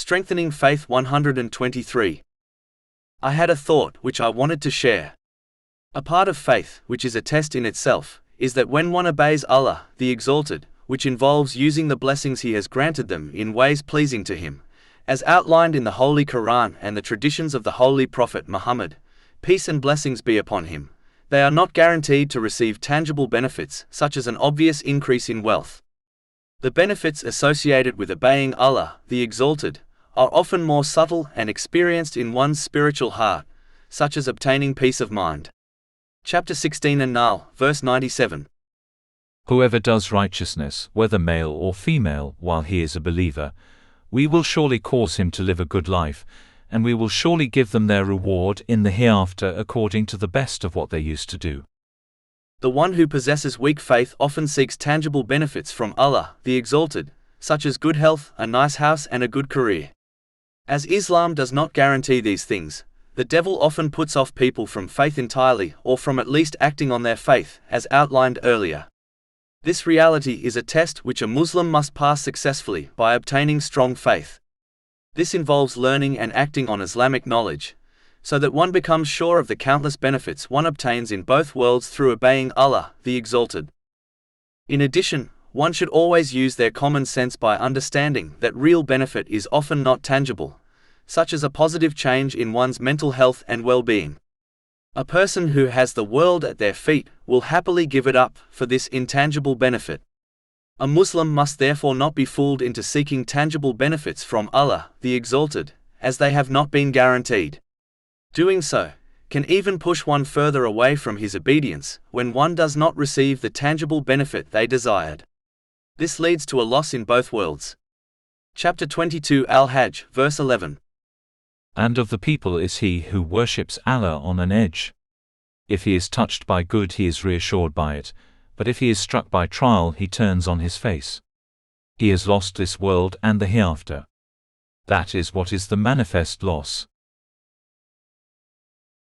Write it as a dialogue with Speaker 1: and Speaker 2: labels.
Speaker 1: Strengthening Faith 123. I had a thought which I wanted to share. A part of faith, which is a test in itself, is that when one obeys Allah, the Exalted, which involves using the blessings He has granted them in ways pleasing to Him, as outlined in the Holy Quran and the traditions of the Holy Prophet Muhammad, peace and blessings be upon him, they are not guaranteed to receive tangible benefits, such as an obvious increase in wealth. The benefits associated with obeying Allah, the Exalted, are often more subtle and experienced in one's spiritual heart, such as obtaining peace of mind. Chapter 16 An-Nahl, verse 97.
Speaker 2: Whoever does righteousness, whether male or female, while he is a believer, we will surely cause him to live a good life, and we will surely give them their reward in the hereafter according to the best of what they used to do.
Speaker 1: The one who possesses weak faith often seeks tangible benefits from Allah, the Exalted, such as good health, a nice house and a good career. As Islam does not guarantee these things, the devil often puts off people from faith entirely or from at least acting on their faith, as outlined earlier. This reality is a test which a Muslim must pass successfully by obtaining strong faith. This involves learning and acting on Islamic knowledge, so that one becomes sure of the countless benefits one obtains in both worlds through obeying Allah, the Exalted. In addition, one should always use their common sense by understanding that real benefit is often not tangible, such as a positive change in one's mental health and well-being. A person who has the world at their feet will happily give it up for this intangible benefit. A Muslim must therefore not be fooled into seeking tangible benefits from Allah, the Exalted, as they have not been guaranteed. Doing so can even push one further away from His obedience when one does not receive the tangible benefit they desired. This leads to a loss in both worlds. Chapter 22 Al-Hajj, verse 11.
Speaker 2: And of the people is he who worships Allah on an edge. If he is touched by good, he is reassured by it, but if he is struck by trial, he turns on his face. He has lost this world and the hereafter. That is what is the manifest loss.